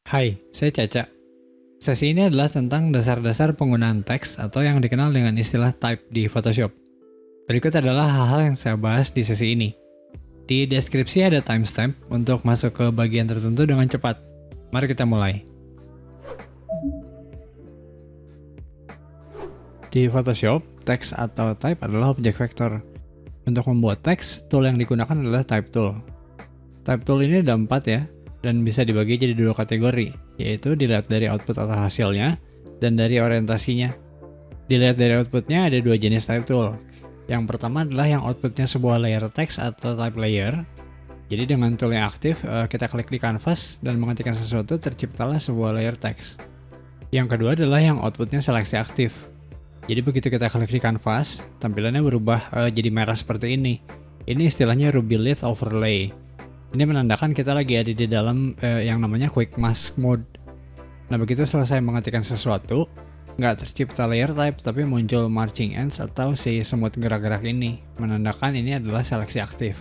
Hai, saya Caca. Sesi ini adalah tentang dasar-dasar penggunaan teks atau yang dikenal dengan istilah type di Photoshop. Berikut adalah hal-hal yang saya bahas di sesi ini. Di deskripsi ada timestamp untuk masuk ke bagian tertentu dengan cepat. Mari kita mulai. Di Photoshop, teks atau type adalah objek vektor. Untuk membuat teks, tool yang digunakan adalah type tool. Type tool ini ada 4 ya, dan bisa dibagi jadi 2 kategori, yaitu dilihat dari output atau hasilnya, dan dari orientasinya. Dilihat dari outputnya ada 2 jenis type tool. Yang pertama adalah yang outputnya sebuah layer teks atau type layer. Jadi dengan tool yang aktif, kita klik di canvas dan mengetikkan sesuatu, terciptalah sebuah layer teks. Yang kedua adalah yang outputnya seleksi aktif. Jadi begitu kita klik di canvas, tampilannya berubah jadi merah seperti ini. Ini istilahnya Ruby Leaf Overlay. Ini menandakan kita lagi ada di dalam yang namanya Quick Mask Mode. Nah begitu selesai mengetikkan sesuatu, nggak tercipta layer type tapi muncul marching ends atau si semut gerak-gerak ini, menandakan ini adalah seleksi aktif.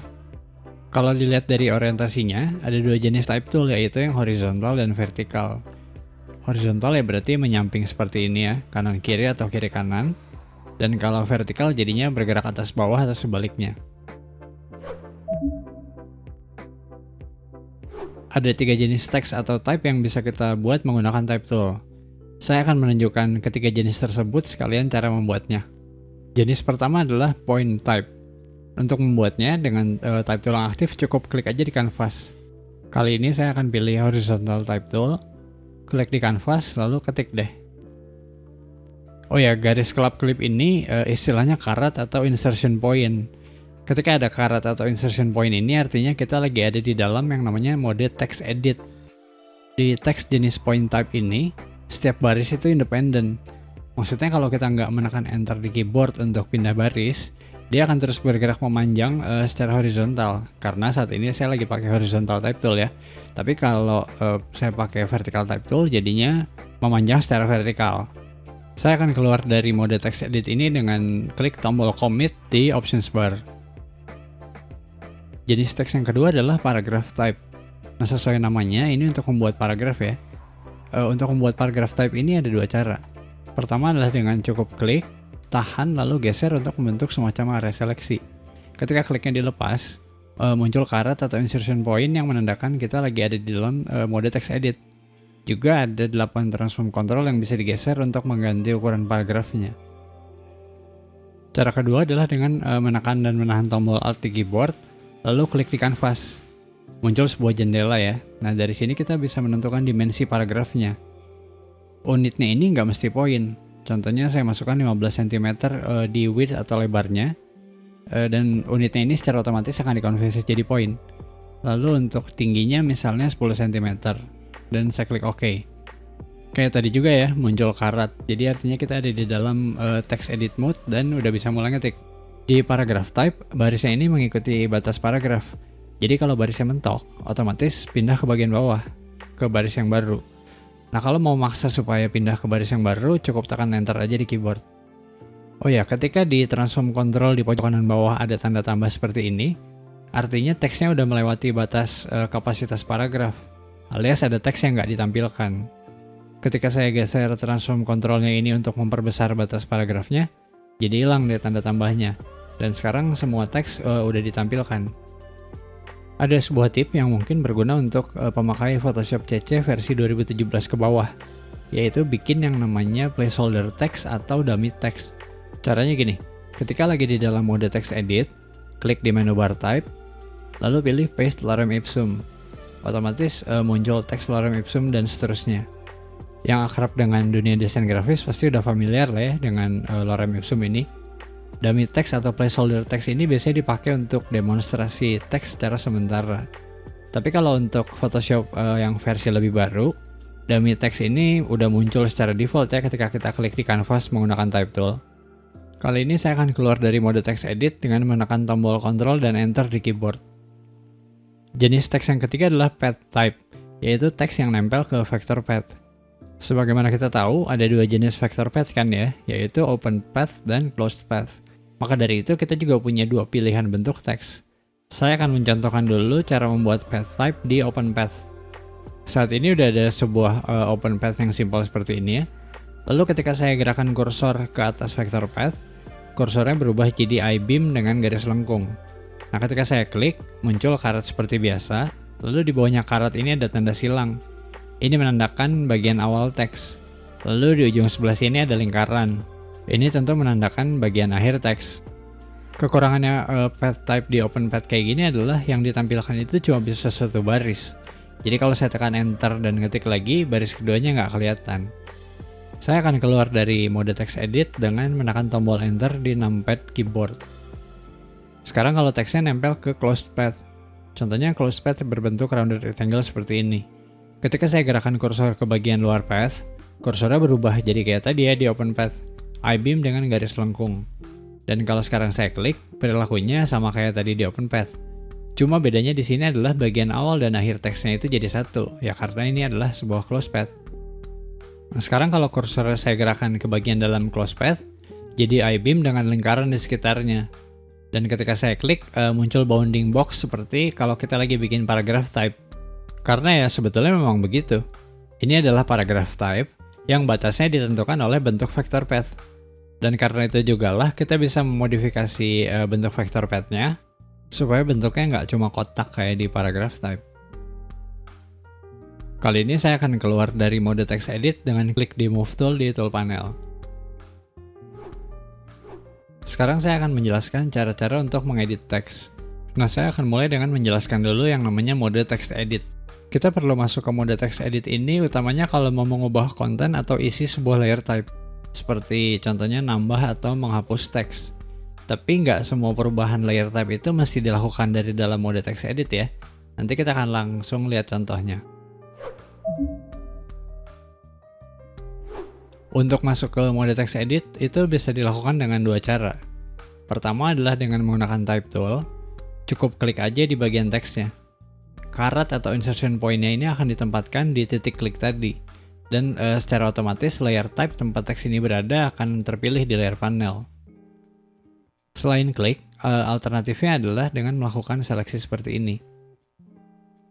Kalau dilihat dari orientasinya, ada 2 jenis type tool, yaitu yang horizontal dan vertikal. Horizontal ya berarti menyamping seperti ini ya, kanan kiri atau kiri kanan. Dan kalau vertikal jadinya bergerak atas bawah atau sebaliknya. Ada 3 jenis teks atau type yang bisa kita buat menggunakan type tool. Saya akan menunjukkan ketiga jenis tersebut sekalian cara membuatnya. Jenis pertama adalah point type. Untuk membuatnya dengan type tool yang aktif cukup klik aja di canvas. Kali ini saya akan pilih horizontal type tool, klik di canvas lalu ketik deh. Oh ya, garis kelap-kelip ini istilahnya karat atau insertion point. Ketika ada karat atau insertion point ini artinya kita lagi ada di dalam yang namanya mode text edit. Di teks jenis point type ini, setiap baris itu independen. Maksudnya kalau kita nggak menekan enter di keyboard untuk pindah baris, dia akan terus bergerak memanjang secara horizontal. Karena saat ini saya lagi pakai horizontal type tool ya. Tapi kalau saya pakai vertical type tool jadinya memanjang secara vertikal. Saya akan keluar dari mode text edit ini dengan klik tombol commit di options bar. Jenis teks yang kedua adalah paragraph type. Nah sesuai namanya ini untuk membuat paragraf ya. Untuk membuat paragraph type ini ada 2 cara. Pertama adalah dengan cukup klik, tahan lalu geser untuk membentuk semacam area seleksi. Ketika kliknya dilepas, muncul karat atau insertion point yang menandakan kita lagi ada di dalam mode text edit. Juga ada 8 transform control yang bisa digeser untuk mengganti ukuran paragrafnya. Cara kedua adalah dengan menekan dan menahan tombol Alt di keyboard, lalu klik di canvas. Muncul sebuah jendela ya. Nah dari sini kita bisa menentukan dimensi paragrafnya. Unitnya ini nggak mesti poin. Contohnya saya masukkan 15 cm di width atau lebarnya. Dan unitnya ini secara otomatis akan dikonversi jadi poin. Lalu untuk tingginya misalnya 10 cm. Dan saya klik OK. Kayak tadi juga ya, muncul karat. Jadi artinya kita ada di dalam text edit mode dan udah bisa mulai ngetik. Di paragraph type, barisnya ini mengikuti batas paragraf. Jadi kalau barisnya mentok, otomatis pindah ke bagian bawah, ke baris yang baru. Nah kalau mau maksa supaya pindah ke baris yang baru, cukup tekan enter aja di keyboard. Oh ya, ketika di transform control di pojok kanan bawah ada tanda tambah seperti ini, artinya teksnya udah melewati batas kapasitas paragraf, alias ada teks yang nggak ditampilkan. Ketika saya geser transform controlnya ini untuk memperbesar batas paragrafnya, jadi hilang deh tanda tambahnya. Dan sekarang semua teks udah ditampilkan. Ada sebuah tip yang mungkin berguna untuk pemakai Photoshop CC versi 2017 ke bawah, yaitu bikin yang namanya placeholder text atau dummy text. Caranya gini, ketika lagi di dalam mode text edit, klik di menu bar type, lalu pilih paste lorem ipsum. Otomatis muncul teks lorem ipsum dan seterusnya. Yang akrab dengan dunia desain grafis pasti udah familiar lah ya dengan lorem ipsum ini. Dummy text atau placeholder text ini biasanya dipakai untuk demonstrasi teks secara sementara. Tapi kalau untuk Photoshop yang versi lebih baru, dummy text ini udah muncul secara default ya ketika kita klik di canvas menggunakan type tool. Kali ini saya akan keluar dari mode text edit dengan menekan tombol Ctrl dan Enter di keyboard. Jenis teks yang ketiga adalah path type, yaitu teks yang nempel ke vector path. Sebagaimana kita tahu, ada 2 jenis vector path kan ya, yaitu open path dan closed path. Maka dari itu kita juga punya 2 pilihan bentuk teks. Saya akan mencontohkan dulu cara membuat path type di open path. Saat ini udah ada sebuah open path yang simpel seperti ini ya. Lalu ketika saya gerakan kursor ke atas vector path, kursornya berubah jadi I-beam dengan garis lengkung. Nah, ketika saya klik, muncul karet seperti biasa, lalu di bawahnya karet ini ada tanda silang. Ini menandakan bagian awal teks. Lalu di ujung sebelah sini ada lingkaran. Ini tentu menandakan bagian akhir teks. Kekurangannya path type di open path kayak gini adalah yang ditampilkan itu cuma bisa satu baris. Jadi kalau saya tekan enter dan ngetik lagi, baris keduanya nggak kelihatan. Saya akan keluar dari mode text edit dengan menekan tombol enter di numpad keyboard. Sekarang kalau teksnya nempel ke closed path. Contohnya closed path berbentuk rounded rectangle seperti ini. Ketika saya gerakan kursor ke bagian luar path, kursornya berubah jadi kayak tadi ya di open path. I-beam dengan garis lengkung. Dan kalau sekarang saya klik, perilakunya sama kayak tadi di open path. Cuma bedanya di sini adalah bagian awal dan akhir teksnya itu jadi satu, ya karena ini adalah sebuah closed path. Nah, sekarang kalau kursor saya gerakan ke bagian dalam closed path, jadi I-beam dengan lingkaran di sekitarnya. Dan ketika saya klik, muncul bounding box seperti kalau kita lagi bikin paragraph type. Karena ya sebetulnya memang begitu. Ini adalah paragraph type yang batasnya ditentukan oleh bentuk vector path. Dan karena itu juga lah kita bisa memodifikasi bentuk vector path-nya supaya bentuknya nggak cuma kotak kayak di paragraph type. Kali ini saya akan keluar dari mode text edit dengan klik di move tool di tool panel. Sekarang saya akan menjelaskan cara-cara untuk mengedit teks. Nah, saya akan mulai dengan menjelaskan dulu yang namanya mode text edit. Kita perlu masuk ke mode text edit ini utamanya kalau mau mengubah konten atau isi sebuah layer type. Seperti contohnya nambah atau menghapus teks. Tapi nggak semua perubahan layer type itu mesti dilakukan dari dalam mode text edit ya. Nanti kita akan langsung lihat contohnya. Untuk masuk ke mode text edit itu bisa dilakukan dengan dua cara. Pertama adalah dengan menggunakan type tool. Cukup klik aja di bagian teksnya. Karet atau insertion point-nya ini akan ditempatkan di titik klik tadi. Dan secara otomatis layer type tempat teks ini berada akan terpilih di layer panel. Selain klik, alternatifnya adalah dengan melakukan seleksi seperti ini.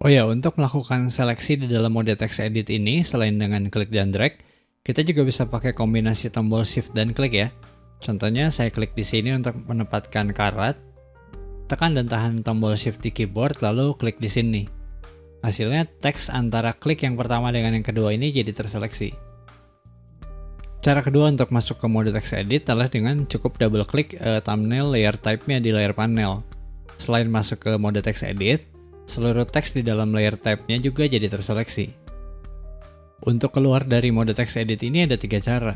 Oh ya, untuk melakukan seleksi di dalam mode text edit ini, selain dengan klik dan drag, kita juga bisa pakai kombinasi tombol shift dan klik ya. Contohnya saya klik di sini untuk menempatkan karet, tekan dan tahan tombol shift di keyboard, lalu klik di sini. Hasilnya teks antara klik yang pertama dengan yang kedua ini jadi terseleksi. Cara kedua untuk masuk ke mode text edit adalah dengan cukup double klik thumbnail layer type-nya di layer panel. Selain masuk ke mode text edit, seluruh teks di dalam layer type-nya juga jadi terseleksi. Untuk keluar dari mode text edit ini ada 3 cara.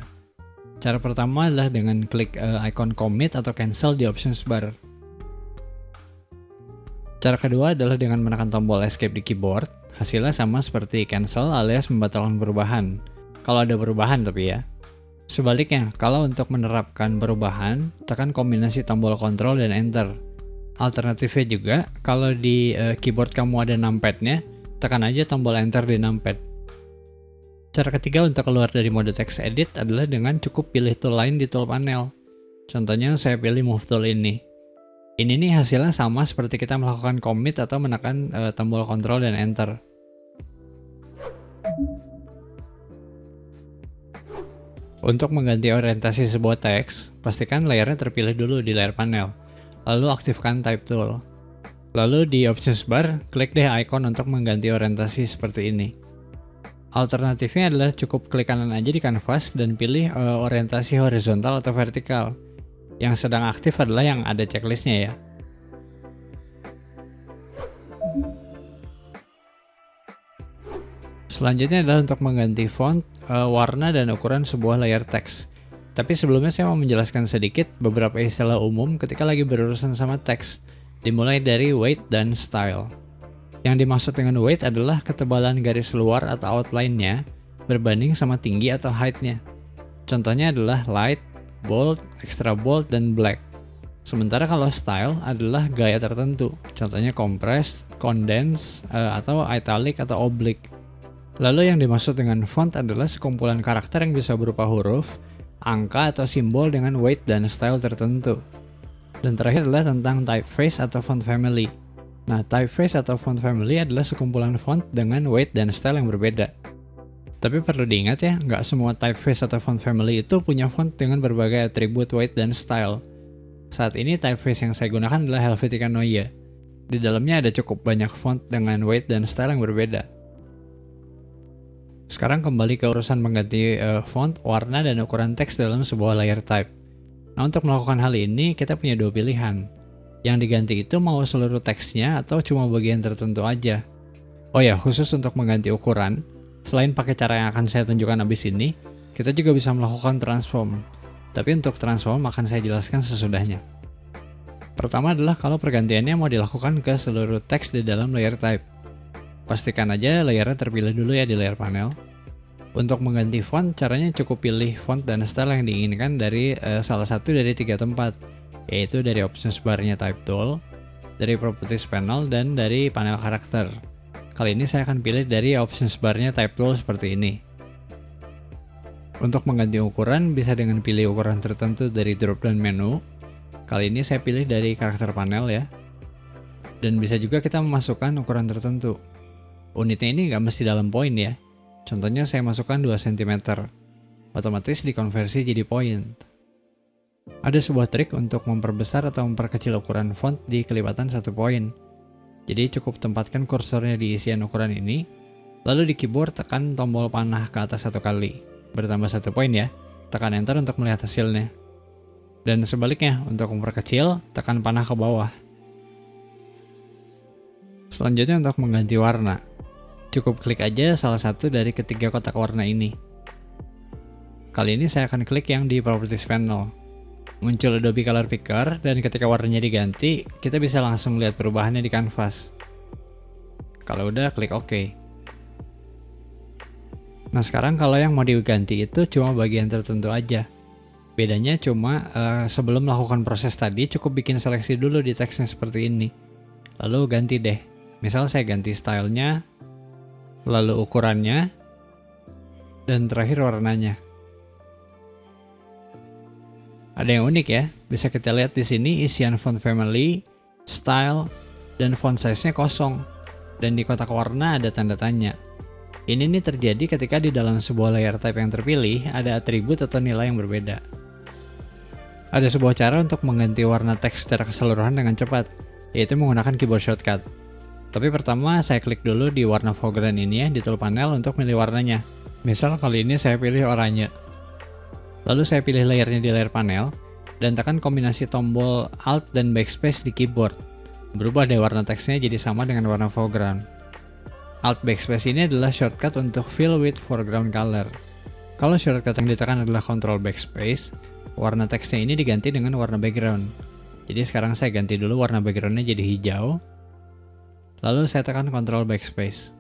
Cara pertama adalah dengan klik icon commit atau cancel di options bar. Cara kedua adalah dengan menekan tombol escape di keyboard. Hasilnya sama seperti cancel alias membatalkan perubahan. Kalau ada perubahan tapi ya. Sebaliknya, kalau untuk menerapkan perubahan, tekan kombinasi tombol Ctrl dan Enter. Alternatifnya juga, kalau di keyboard kamu ada numpad-nya, tekan aja tombol Enter di numpad. Cara ketiga untuk keluar dari mode text edit adalah dengan cukup pilih tool lain di tool panel. Contohnya saya pilih move tool ini. Ini nih hasilnya sama seperti kita melakukan commit atau menekan tombol Ctrl dan Enter. Untuk mengganti orientasi sebuah teks, pastikan layarnya terpilih dulu di layar panel. Lalu aktifkan type tool. Lalu di options bar, klik deh icon untuk mengganti orientasi seperti ini. Alternatifnya adalah cukup klik kanan aja di kanvas dan pilih orientasi horizontal atau vertikal. Yang sedang aktif adalah yang ada checklistnya ya. Selanjutnya adalah untuk mengganti font, warna, dan ukuran sebuah layer teks. Tapi sebelumnya saya mau menjelaskan sedikit beberapa istilah umum ketika lagi berurusan sama teks, dimulai dari weight dan style. Yang dimaksud dengan weight adalah ketebalan garis luar atau outline-nya berbanding sama tinggi atau height-nya. Contohnya adalah light, bold, extra bold, dan black. Sementara kalau style adalah gaya tertentu, contohnya compressed, condensed, atau italic atau oblique. Lalu yang dimaksud dengan font adalah sekumpulan karakter yang bisa berupa huruf, angka, atau simbol dengan weight dan style tertentu. Dan terakhir adalah tentang typeface atau font family. Nah, typeface atau font family adalah sekumpulan font dengan weight dan style yang berbeda. Tapi perlu diingat ya, nggak semua typeface atau font family itu punya font dengan berbagai atribut weight dan style. Saat ini typeface yang saya gunakan adalah Helvetica Neue. Di dalamnya ada cukup banyak font dengan weight dan style yang berbeda. Sekarang kembali ke urusan mengganti font, warna, dan ukuran teks dalam sebuah layer type. Nah, untuk melakukan hal ini, kita punya dua pilihan. Yang diganti itu mau seluruh teksnya atau cuma bagian tertentu aja. Oh ya, khusus untuk mengganti ukuran, selain pakai cara yang akan saya tunjukkan abis ini, kita juga bisa melakukan transform. Tapi untuk transform akan saya jelaskan sesudahnya. Pertama adalah kalau pergantiannya mau dilakukan ke seluruh teks di dalam layer type. Pastikan aja layernya terpilih dulu ya di layer panel. Untuk mengganti font, caranya cukup pilih font dan style yang diinginkan dari salah satu dari 3 tempat, yaitu dari options bar-nya type tool, dari properties panel, dan dari panel karakter. Kali ini saya akan pilih dari options bar-nya type tool seperti ini. Untuk mengganti ukuran, bisa dengan pilih ukuran tertentu dari drop-down menu. Kali ini saya pilih dari karakter panel ya. Dan bisa juga kita memasukkan ukuran tertentu. Unitnya ini nggak mesti dalam poin ya. Contohnya saya masukkan 2 cm. Otomatis dikonversi jadi poin. Ada sebuah trik untuk memperbesar atau memperkecil ukuran font di kelipatan 1 poin. Jadi cukup tempatkan kursornya di isian ukuran ini, lalu di keyboard tekan tombol panah ke atas 1 kali. Bertambah 1 poin ya, tekan enter untuk melihat hasilnya. Dan sebaliknya, untuk memperkecil, tekan panah ke bawah. Selanjutnya untuk mengganti warna. Cukup klik aja salah satu dari ketiga kotak warna ini. Kali ini saya akan klik yang di Properties Panel. Muncul Adobe Color Picker, dan ketika warnanya diganti, kita bisa langsung lihat perubahannya di kanvas. Kalau udah, klik OK. Nah sekarang kalau yang mau diganti itu cuma bagian tertentu aja. Bedanya cuma sebelum melakukan proses tadi cukup bikin seleksi dulu di teksnya seperti ini. Lalu ganti deh. Misal saya ganti stylenya, lalu ukurannya, dan terakhir warnanya. Ada yang unik ya, bisa kita lihat di sini isian font family, style, dan font size-nya kosong. Dan di kotak warna ada tanda tanya. Ini nih terjadi ketika di dalam sebuah layer type yang terpilih ada atribut atau nilai yang berbeda. Ada sebuah cara untuk mengganti warna teks secara keseluruhan dengan cepat, yaitu menggunakan keyboard shortcut. Tapi pertama saya klik dulu di warna foreground ini ya di tool panel untuk milih warnanya. Misal kali ini saya pilih oranye. Lalu saya pilih layernya di layer panel dan tekan kombinasi tombol Alt dan Backspace di keyboard. Berubah deh warna teksnya jadi sama dengan warna foreground. Alt Backspace ini adalah shortcut untuk fill with foreground color. Kalau shortcut yang ditekan adalah Ctrl Backspace, warna teksnya ini diganti dengan warna background. Jadi sekarang saya ganti dulu warna backgroundnya jadi hijau. Lalu saya tekan Ctrl Backspace.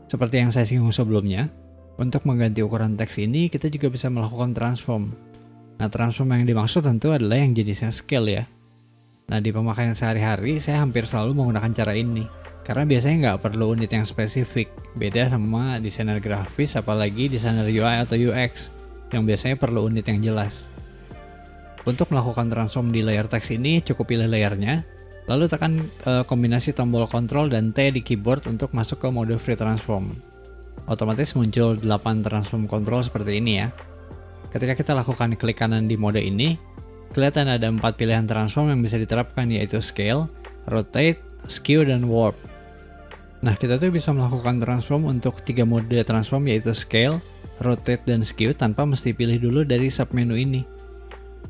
Seperti yang saya singgung sebelumnya, untuk mengganti ukuran teks ini kita juga bisa melakukan transform. Nah, transform yang dimaksud tentu adalah yang jenisnya scale ya. Nah, di pemakaian sehari-hari saya hampir selalu menggunakan cara ini. Karena biasanya nggak perlu unit yang spesifik. Beda sama desainer grafis, apalagi desainer UI atau UX, yang biasanya perlu unit yang jelas. Untuk melakukan transform di layer teks ini, cukup pilih layernya, lalu tekan kombinasi tombol Ctrl dan T di keyboard untuk masuk ke mode free transform. Otomatis muncul 8 transform control seperti ini ya. Ketika kita lakukan klik kanan di mode ini, kelihatan ada 4 pilihan transform yang bisa diterapkan, yaitu Scale, Rotate, Skew, dan Warp. Nah, kita tuh bisa melakukan transform untuk 3 mode transform, yaitu Scale, Rotate, dan Skew tanpa mesti pilih dulu dari submenu ini.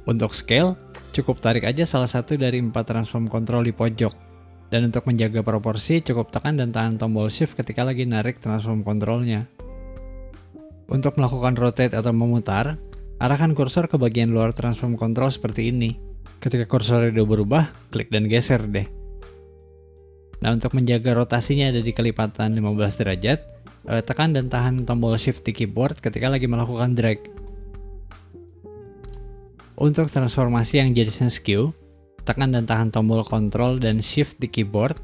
Untuk Scale, cukup tarik aja salah satu dari 4 transform control di pojok. Dan untuk menjaga proporsi, cukup tekan dan tahan tombol Shift ketika lagi narik transform controlnya. Untuk melakukan rotate atau memutar, arahkan kursor ke bagian luar transform control seperti ini. Ketika kursor udah berubah, klik dan geser deh. Nah, untuk menjaga rotasinya ada di kelipatan 15 derajat, tekan dan tahan tombol Shift di keyboard ketika lagi melakukan drag. Untuk transformasi yang jenisnya skew, tekan dan tahan tombol Ctrl dan Shift di keyboard,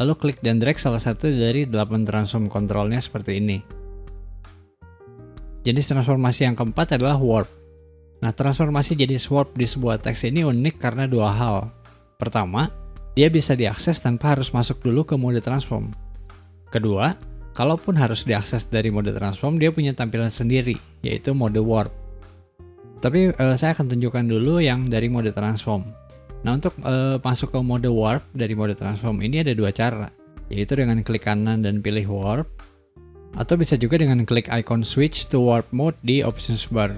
lalu klik dan drag salah satu dari 8 transform controlnya seperti ini. Jenis transformasi yang keempat adalah warp. Nah, transformasi jenis warp di sebuah teks ini unik karena dua hal. Pertama, dia bisa diakses tanpa harus masuk dulu ke mode transform. Kedua, kalaupun harus diakses dari mode transform, dia punya tampilan sendiri, yaitu mode warp. Tapi saya akan tunjukkan dulu yang dari mode transform. Nah, untuk masuk ke mode warp dari mode transform ini ada dua cara, yaitu dengan klik kanan dan pilih warp, atau bisa juga dengan klik icon switch to warp mode di options bar.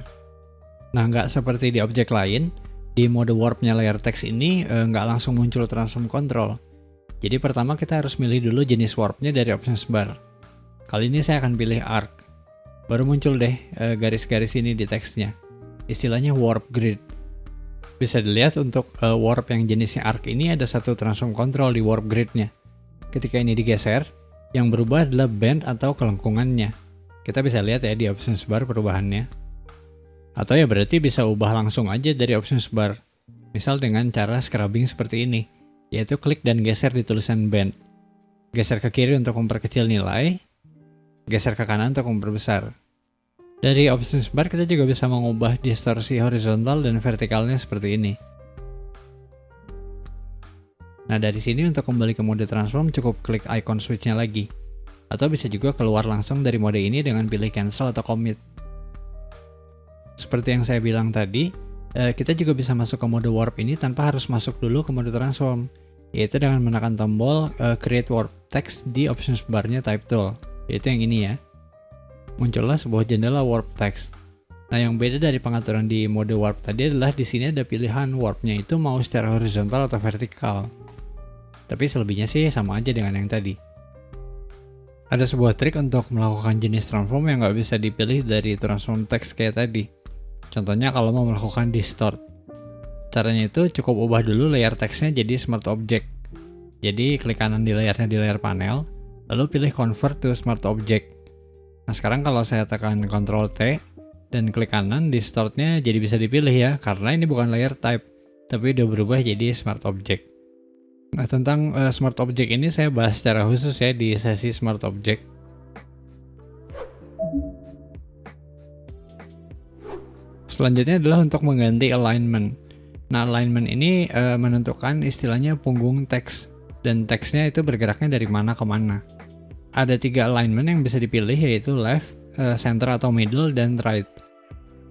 Nah, nggak seperti di objek lain, di mode warpnya layer text ini nggak langsung muncul transform control. Jadi pertama kita harus milih dulu jenis warpnya dari options bar. Kali ini saya akan pilih arc. Baru muncul deh garis-garis ini di teksnya. Istilahnya warp grid. Bisa dilihat untuk warp yang jenisnya arc ini ada satu transform control di warp gridnya. Ketika ini digeser, yang berubah adalah bend atau kelengkungannya. Kita bisa lihat ya di options bar perubahannya. Atau ya berarti bisa ubah langsung aja dari options bar. Misal dengan cara scrubbing seperti ini, yaitu klik dan geser di tulisan bend. Geser ke kiri untuk memperkecil nilai, geser ke kanan untuk memperbesar. Dari options bar kita juga bisa mengubah distorsi horizontal dan vertikalnya seperti ini. Nah, dari sini untuk kembali ke mode transform cukup klik icon switch-nya lagi. Atau bisa juga keluar langsung dari mode ini dengan pilih cancel atau commit. Seperti yang saya bilang tadi, kita juga bisa masuk ke mode warp ini tanpa harus masuk dulu ke mode transform, yaitu dengan menekan tombol create warp text di options barnya type tool, yaitu yang ini ya. Muncullah sebuah jendela warp text. Nah, yang beda dari pengaturan di mode warp tadi adalah di sini ada pilihan warpnya itu mau secara horizontal atau vertikal. Tapi selebihnya sih sama aja dengan yang tadi. Ada sebuah trik untuk melakukan jenis transform yang nggak bisa dipilih dari transform text kayak tadi. Contohnya kalau mau melakukan distort. Caranya itu cukup ubah dulu layer teksnya jadi smart object. Jadi klik kanan di layarnya di layar panel, lalu pilih convert to smart object. Nah, sekarang kalau saya tekan Ctrl T dan klik kanan, distortnya jadi bisa dipilih ya, karena ini bukan layer type, tapi udah berubah jadi smart object. Nah, tentang smart object ini saya bahas secara khusus ya di sesi smart object. Selanjutnya adalah untuk mengganti alignment. Nah, alignment ini menentukan istilahnya punggung teks, dan teksnya itu bergeraknya dari mana ke mana. Ada 3 alignment yang bisa dipilih, yaitu left, center atau middle, dan right.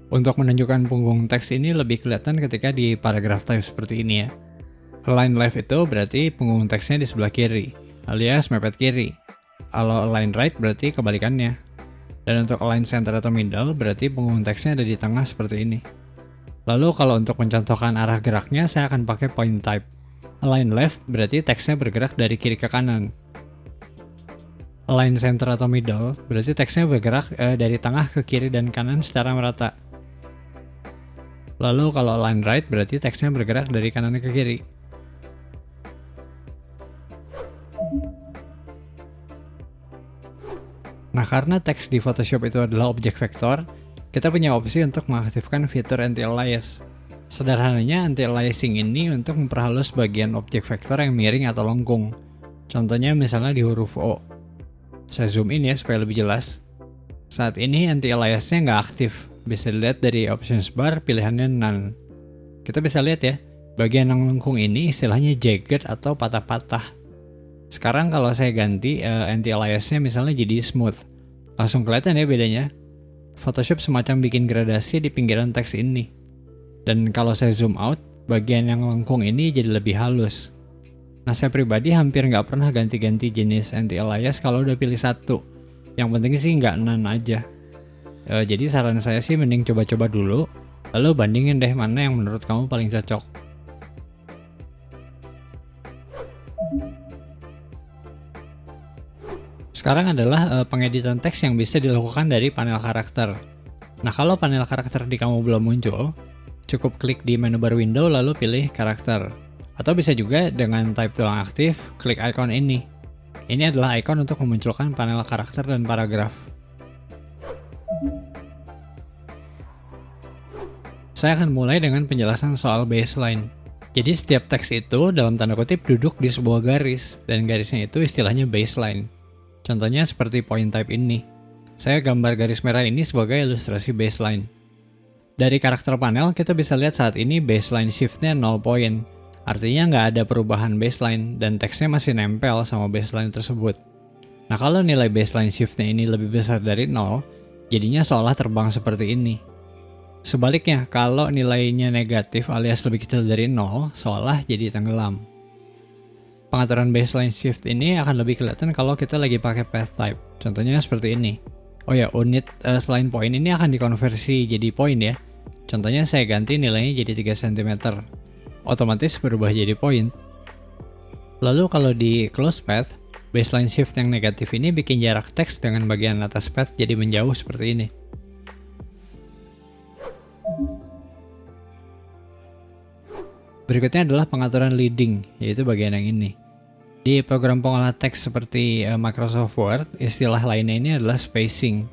Untuk menunjukkan punggung teks ini lebih kelihatan ketika di paragraph type seperti ini ya. Align left itu berarti punggung teksnya di sebelah kiri, alias mepet kiri. Kalau align right berarti kebalikannya. Dan untuk align center atau middle, berarti punggung teksnya ada di tengah seperti ini. Lalu kalau untuk mencontohkan arah geraknya, saya akan pakai point type. Align left berarti teksnya bergerak dari kiri ke kanan. Align center atau middle berarti teksnya bergerak dari tengah ke kiri dan kanan secara merata. Lalu kalau align right berarti teksnya bergerak dari kanan ke kiri. Nah, karena teks di Photoshop itu adalah objek vektor, kita punya opsi untuk mengaktifkan fitur anti-alias. Sederhananya, anti-aliasing ini untuk memperhalus bagian objek vektor yang miring atau lengkung. Contohnya misalnya di huruf O. Saya zoom in ya supaya lebih jelas. Saat ini anti-aliasnya nggak aktif. Bisa dilihat dari options bar pilihannya none. Kita bisa lihat ya, bagian yang lengkung ini istilahnya jagged atau patah-patah. Sekarang kalau saya ganti anti-aliasnya misalnya jadi smooth, langsung kelihatan ya bedanya. Photoshop semacam bikin gradasi di pinggiran teks ini. Dan kalau saya zoom out, bagian yang lengkung ini jadi lebih halus. Nah, saya pribadi hampir nggak pernah ganti-ganti jenis anti-alias kalau udah pilih satu. Yang penting sih nggak none aja. Jadi saran saya sih mending coba-coba dulu, lalu bandingin deh mana yang menurut kamu paling cocok. Sekarang adalah pengeditan teks yang bisa dilakukan dari panel karakter. Nah, kalau panel karakter di kamu belum muncul, cukup klik di menu bar window lalu pilih karakter. Atau bisa juga dengan type tool yang aktif, klik icon ini. Ini adalah icon untuk memunculkan panel karakter dan paragraf. Saya akan mulai dengan penjelasan soal baseline. Jadi setiap teks itu dalam tanda kutip duduk di sebuah garis, dan garisnya itu istilahnya baseline. Contohnya seperti point type ini. Saya gambar garis merah ini sebagai ilustrasi baseline. Dari karakter panel, kita bisa lihat saat ini baseline shift-nya 0 poin. Artinya nggak ada perubahan baseline, dan teksnya masih nempel sama baseline tersebut. Nah, kalau nilai baseline shift-nya ini lebih besar dari 0, jadinya seolah terbang seperti ini. Sebaliknya, kalau nilainya negatif alias lebih kecil dari 0, seolah jadi tenggelam. Pengaturan baseline shift ini akan lebih kelihatan kalau kita lagi pakai path type. Contohnya seperti ini. Oh ya, unit selain poin ini akan dikonversi jadi poin ya. Contohnya saya ganti nilainya jadi 3 cm. Otomatis berubah jadi poin. Lalu kalau di close path, baseline shift yang negatif ini bikin jarak teks dengan bagian atas path jadi menjauh seperti ini. Berikutnya adalah pengaturan leading, yaitu bagian yang ini. Di program pengolah teks seperti Microsoft Word, istilah lainnya ini adalah spacing.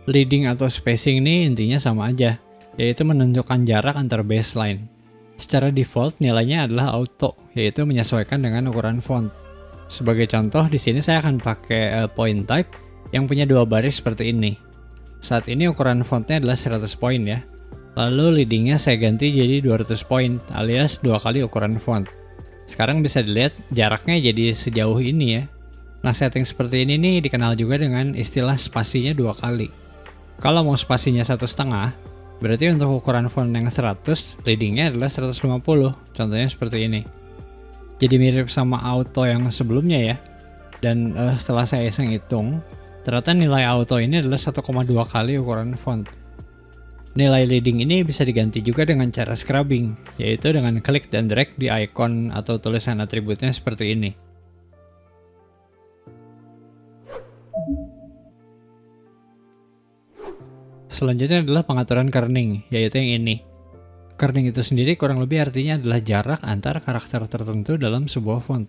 Leading atau spacing ini intinya sama aja, yaitu menunjukkan jarak antar baseline. Secara default nilainya adalah auto, yaitu menyesuaikan dengan ukuran font. Sebagai contoh, di sini saya akan pakai point type yang punya 2 baris seperti ini. Saat ini ukuran fontnya adalah 100 poin ya. Lalu leadingnya saya ganti jadi 200 poin alias 2 kali ukuran font. Sekarang bisa dilihat jaraknya jadi sejauh ini ya. Nah, setting seperti ini nih dikenal juga dengan istilah spasinya 2 kali. Kalau mau spasinya 1,5, berarti untuk ukuran font yang 100, leadingnya adalah 150. Contohnya seperti ini. Jadi mirip sama auto yang sebelumnya ya. Dan setelah saya iseng hitung, ternyata nilai auto ini adalah 1,2 kali ukuran font. Nilai leading ini bisa diganti juga dengan cara scrubbing, yaitu dengan klik dan drag di icon atau tulisan atributnya seperti ini. Selanjutnya adalah pengaturan kerning, yaitu yang ini. Kerning itu sendiri kurang lebih artinya adalah jarak antar karakter tertentu dalam sebuah font.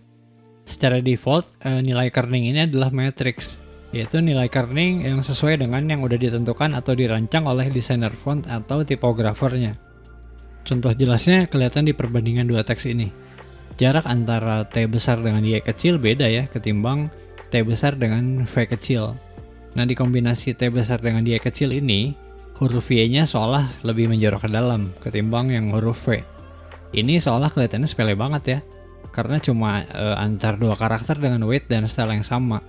Secara default, nilai kerning ini adalah matrix, yaitu nilai kerning yang sesuai dengan yang udah ditentukan atau dirancang oleh desainer font atau tipografernya. Contoh jelasnya kelihatan di perbandingan dua teks ini. Jarak antara T besar dengan Y kecil beda ya ketimbang T besar dengan V kecil. Nah, di kombinasi T besar dengan Y kecil ini, huruf Y-nya seolah lebih menjorok ke dalam ketimbang yang huruf V. Ini seolah kelihatannya sepele banget ya, karena cuma antar dua karakter dengan weight dan style yang sama.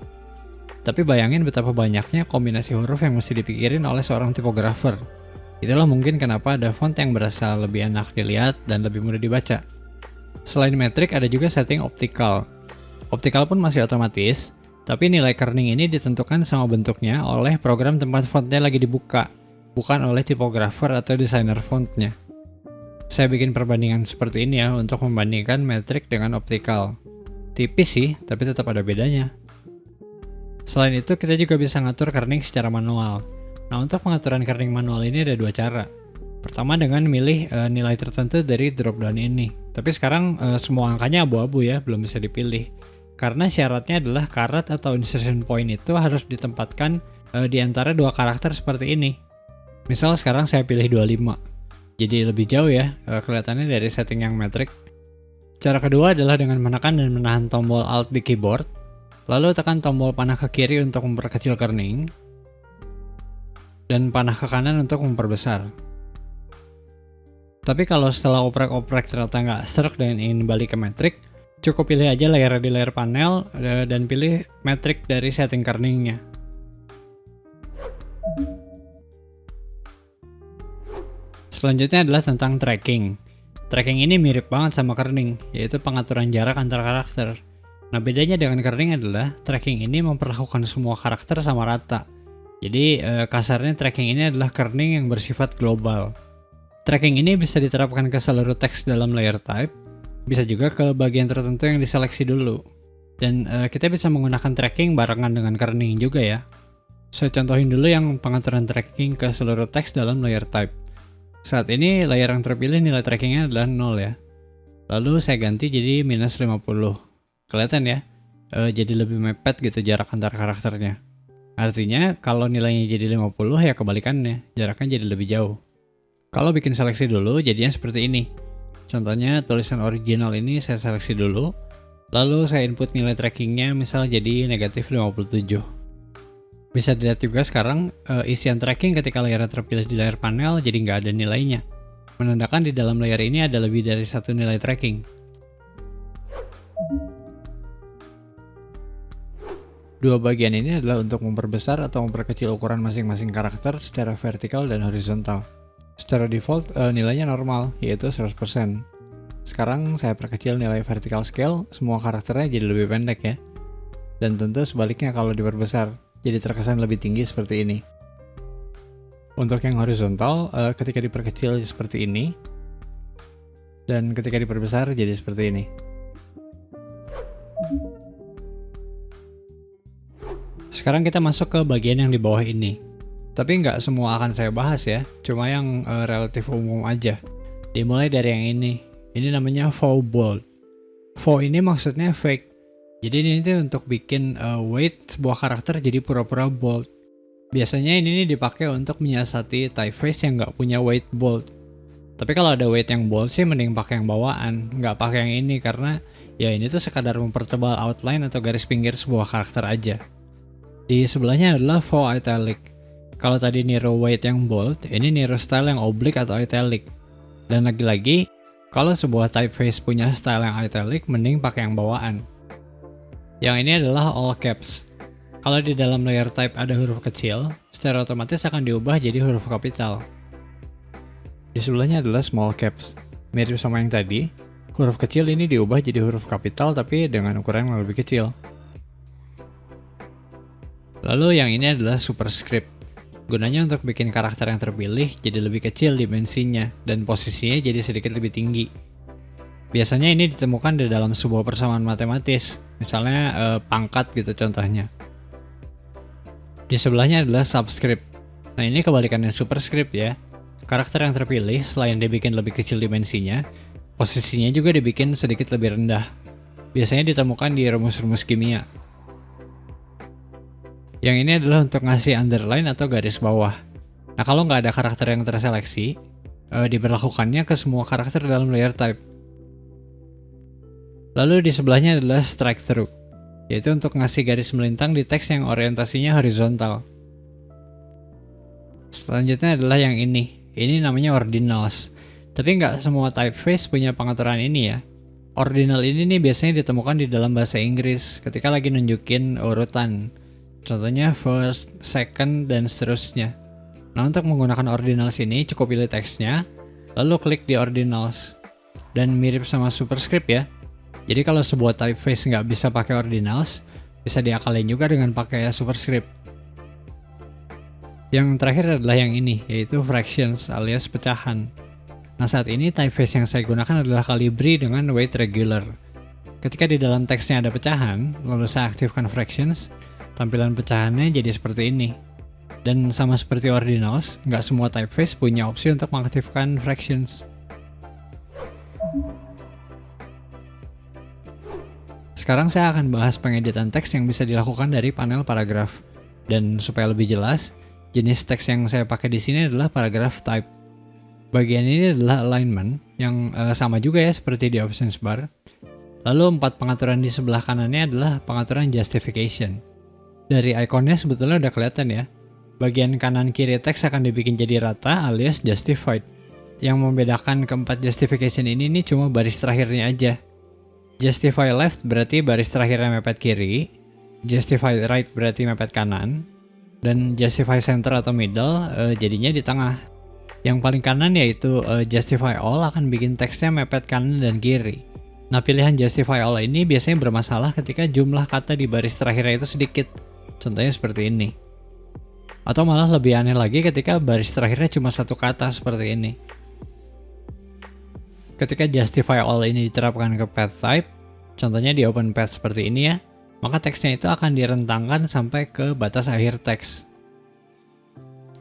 Tapi bayangin betapa banyaknya kombinasi huruf yang mesti dipikirin oleh seorang tipografer. Itulah mungkin kenapa ada font yang berasa lebih enak dilihat dan lebih mudah dibaca. Selain metrik, ada juga setting optical. Optical pun masih otomatis, tapi nilai kerning ini ditentukan sama bentuknya oleh program tempat fontnya lagi dibuka, bukan oleh tipografer atau desainer fontnya. Saya bikin perbandingan seperti ini ya untuk membandingkan metrik dengan optical. Tipis sih, tapi tetap ada bedanya. Selain itu, kita juga bisa ngatur kerning secara manual. Nah, untuk pengaturan kerning manual ini ada dua cara. Pertama dengan milih nilai tertentu dari dropdown ini. Tapi sekarang semua angkanya abu-abu ya, belum bisa dipilih. Karena syaratnya adalah karat atau insertion point itu harus ditempatkan di antara dua karakter seperti ini. Misal sekarang saya pilih 25. Jadi lebih jauh ya kelihatannya dari setting yang metrik. Cara kedua adalah dengan menekan dan menahan tombol Alt di keyboard. Lalu tekan tombol panah ke kiri untuk memperkecil kerning. Dan panah ke kanan untuk memperbesar. Tapi kalau setelah oprek-oprek ternyata nggak serak dan ingin balik ke metrik, cukup pilih aja layar di layar panel dan pilih metrik dari setting kerningnya. Selanjutnya adalah tentang tracking. Tracking ini mirip banget sama kerning, yaitu pengaturan jarak antar karakter. Nah, bedanya dengan kerning adalah tracking ini memperlakukan semua karakter sama rata. Jadi kasarnya tracking ini adalah kerning yang bersifat global. Tracking ini bisa diterapkan ke seluruh teks dalam layer type, bisa juga ke bagian tertentu yang diseleksi dulu. Dan kita bisa menggunakan tracking barengan dengan kerning juga ya. Saya contohin dulu yang pengaturan tracking ke seluruh teks dalam layer type. Saat ini layer yang terpilih nilai trackingnya adalah 0 ya. Lalu saya ganti jadi minus 50. Kelihatan ya, jadi lebih mepet gitu jarak antar karakternya. Artinya kalau nilainya jadi 50 ya kebalikannya, jaraknya jadi lebih jauh. Kalau bikin seleksi dulu jadinya seperti ini. Contohnya tulisan original ini saya seleksi dulu, lalu saya input nilai trackingnya misal jadi negatif 57. Bisa dilihat juga sekarang isian tracking ketika layarnya terpilih di layar panel jadi nggak ada nilainya. Menandakan di dalam layar ini ada lebih dari satu nilai tracking. Dua bagian ini adalah untuk memperbesar atau memperkecil ukuran masing-masing karakter secara vertikal dan horizontal. Secara default nilainya normal, yaitu 100%. Sekarang saya perkecil nilai vertical scale, semua karakternya jadi lebih pendek ya. Dan tentu sebaliknya kalau diperbesar, jadi terkesan lebih tinggi seperti ini. Untuk yang horizontal, ketika diperkecil seperti ini, dan ketika diperbesar jadi seperti ini. Sekarang kita masuk ke bagian yang di bawah ini. Tapi nggak semua akan saya bahas ya, cuma yang relatif umum aja. Dimulai dari yang ini. Ini namanya faux bold. Faux ini maksudnya fake. Jadi ini tuh untuk bikin weight sebuah karakter jadi pura-pura bold. Biasanya ini nih dipakai untuk menyiasati typeface yang nggak punya weight bold. Tapi kalau ada weight yang bold sih mending pakai yang bawaan, nggak pakai yang ini karena ya ini tuh sekadar mempertebal outline atau garis pinggir sebuah karakter aja. Di sebelahnya adalah faux italic. Kalau tadi Nero weight yang bold, ini Nero style yang oblique atau italic. Dan lagi-lagi, kalau sebuah typeface punya style yang italic, mending pakai yang bawaan. Yang ini adalah all caps. Kalau di dalam layer type ada huruf kecil, secara otomatis akan diubah jadi huruf kapital. Di sebelahnya adalah small caps. Mirip sama yang tadi, huruf kecil ini diubah jadi huruf kapital tapi dengan ukuran yang lebih kecil. Lalu yang ini adalah superscript. Gunanya untuk bikin karakter yang terpilih jadi lebih kecil dimensinya dan posisinya jadi sedikit lebih tinggi. Biasanya ini ditemukan di dalam sebuah persamaan matematis, misalnya pangkat gitu contohnya. Di sebelahnya adalah subscript. Nah ini kebalikannya superscript ya. Karakter yang terpilih selain dibikin lebih kecil dimensinya, posisinya juga dibikin sedikit lebih rendah. Biasanya ditemukan di rumus-rumus kimia. Yang ini adalah untuk ngasih underline atau garis bawah. Nah kalau nggak ada karakter yang terseleksi, diberlakukannya ke semua karakter dalam layer type. Lalu di sebelahnya adalah strike through, yaitu untuk ngasih garis melintang di teks yang orientasinya horizontal. Selanjutnya adalah yang ini namanya ordinals. Tapi nggak semua typeface punya pengaturan ini ya. Ordinal ini nih biasanya ditemukan di dalam bahasa Inggris ketika lagi nunjukin urutan. Contohnya first, second, dan seterusnya. Nah untuk menggunakan ordinals ini cukup pilih teksnya, lalu klik di ordinals. Dan mirip sama superscript ya. Jadi kalau sebuah typeface nggak bisa pakai ordinals, bisa diakalin juga dengan pakai superscript. Yang terakhir adalah yang ini, yaitu fractions alias pecahan. Nah saat ini typeface yang saya gunakan adalah Calibri dengan weight regular. Ketika di dalam teksnya ada pecahan, lalu saya aktifkan fractions, tampilan pecahannya jadi seperti ini. Dan sama seperti ordinals, nggak semua typeface punya opsi untuk mengaktifkan fractions. Sekarang saya akan bahas pengeditan teks yang bisa dilakukan dari panel paragraf. Dan supaya lebih jelas, jenis teks yang saya pakai di sini adalah paragraph type. Bagian ini adalah alignment, yang sama juga ya seperti di options bar. Lalu 4 pengaturan di sebelah kanannya adalah pengaturan justification. Dari ikonnya sebetulnya udah kelihatan ya. Bagian kanan kiri teks akan dibikin jadi rata alias justified. Yang membedakan keempat justification ini nih cuma baris terakhirnya aja. Justify left berarti baris terakhirnya mepet kiri, justify right berarti mepet kanan, dan justify center atau middle jadinya di tengah. Yang paling kanan yaitu justify all akan bikin teksnya mepet kanan dan kiri. Nah pilihan justify all ini biasanya bermasalah ketika jumlah kata di baris terakhirnya itu sedikit. Contohnya seperti ini. Atau malah lebih aneh lagi ketika baris terakhirnya cuma satu kata seperti ini. Ketika justify all ini diterapkan ke path type, contohnya di open path seperti ini ya, maka teksnya itu akan direntangkan sampai ke batas akhir teks.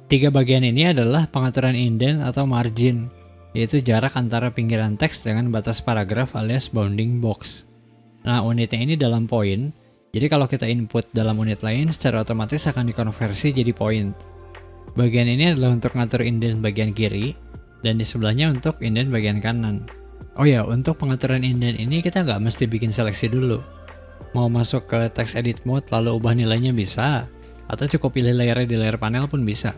3 bagian ini adalah pengaturan indent atau margin, yaitu jarak antara pinggiran teks dengan batas paragraf alias bounding box. Nah unitnya ini dalam poin, jadi kalau kita input dalam unit lain secara otomatis akan dikonversi jadi point. Bagian ini adalah untuk ngatur indent bagian kiri, dan di sebelahnya untuk indent bagian kanan. Oh ya, untuk pengaturan indent ini kita nggak mesti bikin seleksi dulu. Mau masuk ke text edit mode lalu ubah nilainya bisa, atau cukup pilih layarnya di layar panel pun bisa.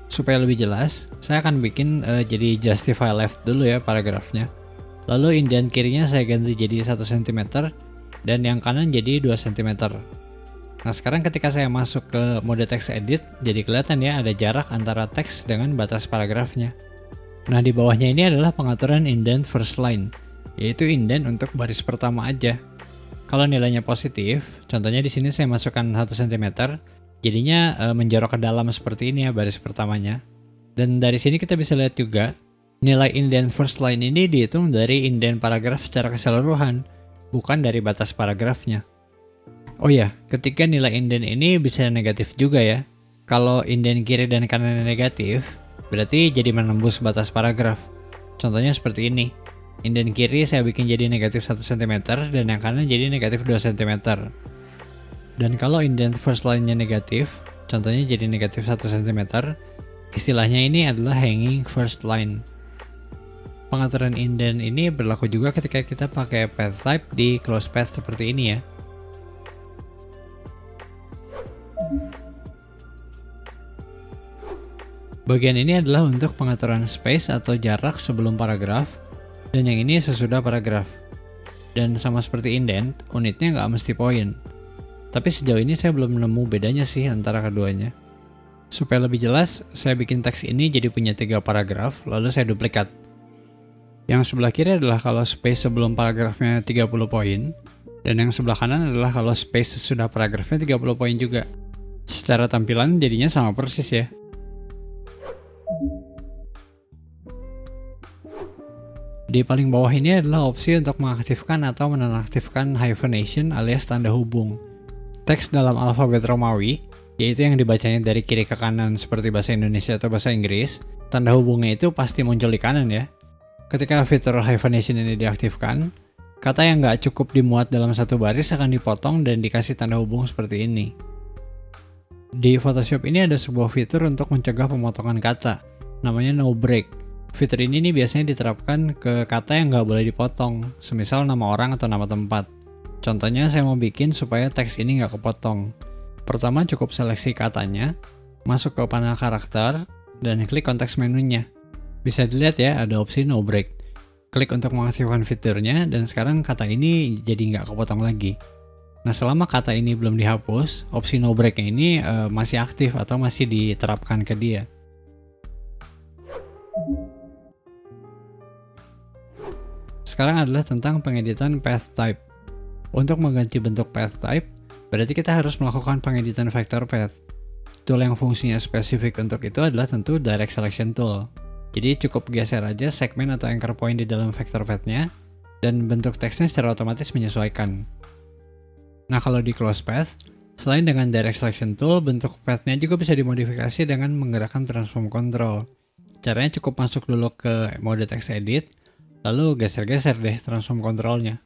Supaya lebih jelas, saya akan bikin jadi justify left dulu ya paragrafnya. Lalu indent kirinya saya ganti jadi 1 cm dan yang kanan jadi 2 cm. Nah sekarang ketika saya masuk ke mode text edit, jadi kelihatan ya ada jarak antara teks dengan batas paragrafnya. Nah di bawahnya ini adalah pengaturan indent first line, yaitu indent untuk baris pertama aja. Kalau nilainya positif, contohnya di sini saya masukkan 1 cm, jadinya menjorok ke dalam seperti ini ya baris pertamanya. Dan dari sini kita bisa lihat juga, nilai indent first line ini dihitung dari indent paragraf secara keseluruhan, bukan dari batas paragrafnya. Oh ya, ketika nilai indent ini bisa negatif juga ya. Kalau indent kiri dan kanan negatif, berarti jadi menembus batas paragraf. Contohnya seperti ini. Indent kiri saya bikin jadi negatif 1 cm dan yang kanan jadi negatif 2 cm. Dan kalau indent first line-nya negatif, contohnya jadi negatif 1 cm, istilahnya ini adalah hanging first line. Pengaturan indent ini berlaku juga ketika kita pakai path type di close path seperti ini ya. Bagian ini adalah untuk pengaturan space atau jarak sebelum paragraf, dan yang ini sesudah paragraf. Dan sama seperti indent, unitnya nggak mesti poin. Tapi sejauh ini saya belum nemu bedanya sih antara keduanya. Supaya lebih jelas, saya bikin teks ini jadi punya 3 paragraf, lalu saya duplikat. Yang sebelah kiri adalah kalau space sebelum paragrafnya 30 poin, dan yang sebelah kanan adalah kalau space sesudah paragrafnya 30 poin juga. Secara tampilan jadinya sama persis ya. Di paling bawah ini adalah opsi untuk mengaktifkan atau menonaktifkan hyphenation alias tanda hubung. Teks dalam alfabet Romawi, yaitu yang dibacanya dari kiri ke kanan seperti bahasa Indonesia atau bahasa Inggris, tanda hubungnya itu pasti muncul di kanan ya. Ketika fitur hyphenation ini diaktifkan, kata yang nggak cukup dimuat dalam satu baris akan dipotong dan dikasih tanda hubung seperti ini. Di Photoshop ini ada sebuah fitur untuk mencegah pemotongan kata, namanya no break. Fitur ini nih biasanya diterapkan ke kata yang nggak boleh dipotong, semisal nama orang atau nama tempat. Contohnya saya mau bikin supaya teks ini nggak kepotong. Pertama cukup seleksi katanya, masuk ke panel karakter, dan klik konteks menunya. Bisa dilihat ya ada opsi no break. Klik untuk mengaktifkan fiturnya, dan sekarang kata ini jadi nggak kepotong lagi. Nah selama kata ini belum dihapus, opsi no breaknya ini masih aktif atau masih diterapkan ke dia. Sekarang adalah tentang pengeditan path type. Untuk mengganti bentuk path type, berarti kita harus melakukan pengeditan vector path. Tool yang fungsinya spesifik untuk itu adalah tentu Direct Selection Tool. Jadi cukup geser aja segmen atau anchor point di dalam vector path-nya, dan bentuk teksnya secara otomatis menyesuaikan. Nah kalau di Close Path, selain dengan Direct Selection Tool, bentuk path-nya juga bisa dimodifikasi dengan menggerakkan Transform Control. Caranya cukup masuk dulu ke mode text edit, lalu geser-geser deh transform controlnya.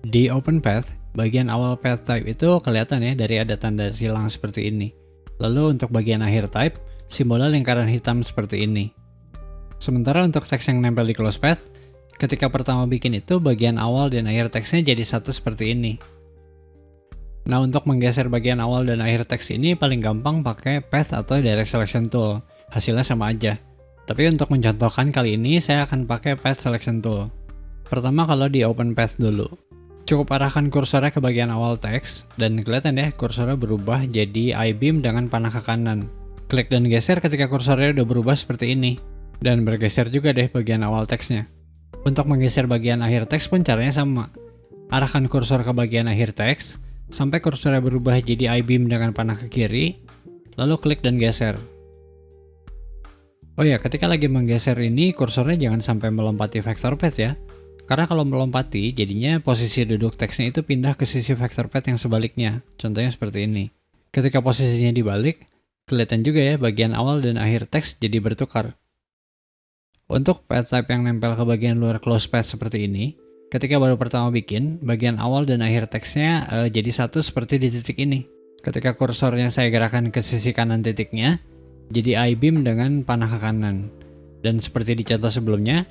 Di Open Path, bagian awal path type itu kelihatan ya dari ada tanda silang seperti ini. Lalu untuk bagian akhir type, simbolnya lingkaran hitam seperti ini. Sementara untuk teks yang nempel di Close Path, ketika pertama bikin itu bagian awal dan akhir teksnya jadi satu seperti ini. Nah untuk menggeser bagian awal dan akhir teks ini paling gampang pakai Path atau Direct Selection Tool. Hasilnya sama aja. Tapi untuk mencontohkan kali ini saya akan pakai Path Selection Tool. Pertama kalau di Open Path dulu. Cukup arahkan kursornya ke bagian awal teks, dan kelihatan ya kursornya berubah jadi I-beam dengan panah ke kanan. Klik dan geser ketika kursornya udah berubah seperti ini. Dan bergeser juga deh bagian awal teksnya. Untuk menggeser bagian akhir teks pun caranya sama. Arahkan kursor ke bagian akhir teks, sampai kursornya berubah jadi I-beam dengan panah ke kiri, lalu klik dan geser. Oh ya, ketika lagi menggeser ini, kursornya jangan sampai melompati vector path ya. Karena kalau melompati, jadinya posisi duduk teksnya itu pindah ke sisi vector path yang sebaliknya. Contohnya seperti ini. Ketika posisinya dibalik, kelihatan juga ya bagian awal dan akhir teks jadi bertukar. Untuk path type yang nempel ke bagian luar close path seperti ini, ketika baru pertama bikin, bagian awal dan akhir teksnya jadi satu seperti di titik ini. Ketika kursornya saya gerakan ke sisi kanan titiknya, jadi I-beam dengan panah ke kanan. Dan seperti di contoh sebelumnya,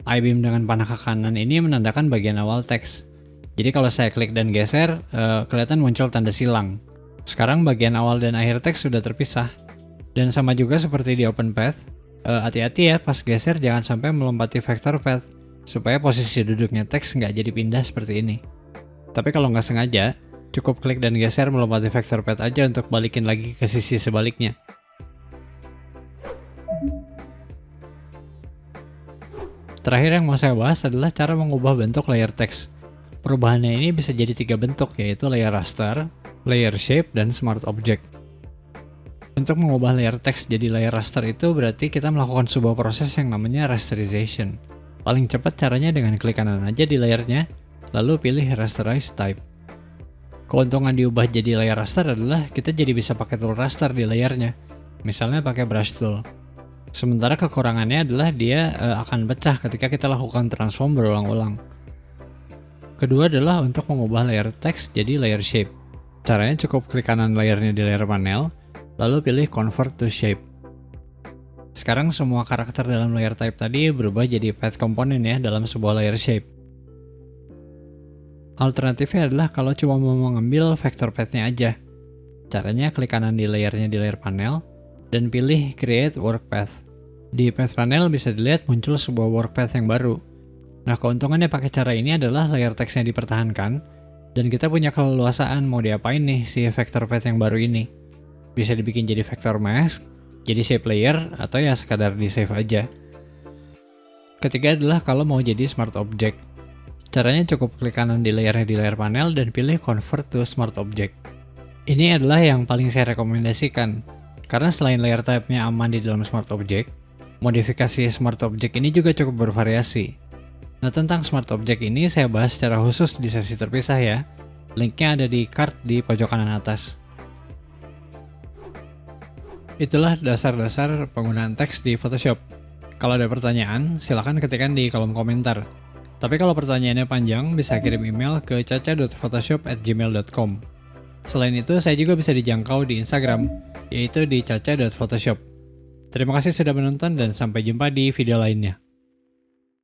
I-beam dengan panah ke kanan ini menandakan bagian awal teks. Jadi kalau saya klik dan geser, kelihatan muncul tanda silang. Sekarang bagian awal dan akhir teks sudah terpisah. Dan sama juga seperti di OpenPath, hati-hati ya pas geser jangan sampai melompati vector path, supaya posisi duduknya teks nggak jadi pindah seperti ini. Tapi kalau nggak sengaja, cukup klik dan geser melompati vector path aja untuk balikin lagi ke sisi sebaliknya. Terakhir yang mau saya bahas adalah cara mengubah bentuk layer teks. Perubahannya ini bisa jadi 3 bentuk, yaitu layer raster, layer shape, dan smart object. Untuk mengubah layer teks jadi layer raster itu berarti kita melakukan sebuah proses yang namanya rasterization. Paling cepat caranya dengan klik kanan aja di layernya, lalu pilih rasterize type. Keuntungan diubah jadi layer raster adalah kita jadi bisa pakai tool raster di layernya, misalnya pakai brush tool. Sementara kekurangannya adalah dia akan pecah ketika kita lakukan transform berulang-ulang. Kedua adalah untuk mengubah layer teks jadi layer shape. Caranya cukup klik kanan layernya di layer panel, lalu pilih convert to shape. Sekarang semua karakter dalam layer type tadi berubah jadi path komponen ya dalam sebuah layer shape. Alternatifnya adalah kalau cuma mau mengambil vector path-nya aja. Caranya klik kanan di layernya di layer panel, dan pilih create work path. Di path panel bisa dilihat muncul sebuah work path yang baru. Nah keuntungannya pakai cara ini adalah layer teksnya dipertahankan, dan kita punya keleluasaan mau diapain nih si vector path yang baru ini. Bisa dibikin jadi vector mask, jadi shape layer, atau ya sekadar di save aja. Ketiga adalah kalau mau jadi smart object. Caranya cukup klik kanan di layernya di layer panel dan pilih convert to smart object. Ini adalah yang paling saya rekomendasikan, karena selain layer type-nya aman di dalam smart object, modifikasi smart object ini juga cukup bervariasi. Nah tentang smart object ini saya bahas secara khusus di sesi terpisah ya. Linknya ada di card di pojok kanan atas. Itulah dasar-dasar penggunaan teks di Photoshop. Kalau ada pertanyaan, silakan ketikkan di kolom komentar. Tapi kalau pertanyaannya panjang, bisa kirim email ke caca.photoshop@gmail.com. Selain itu, saya juga bisa dijangkau di Instagram, yaitu di caca.photoshop. Terima kasih sudah menonton dan sampai jumpa di video lainnya.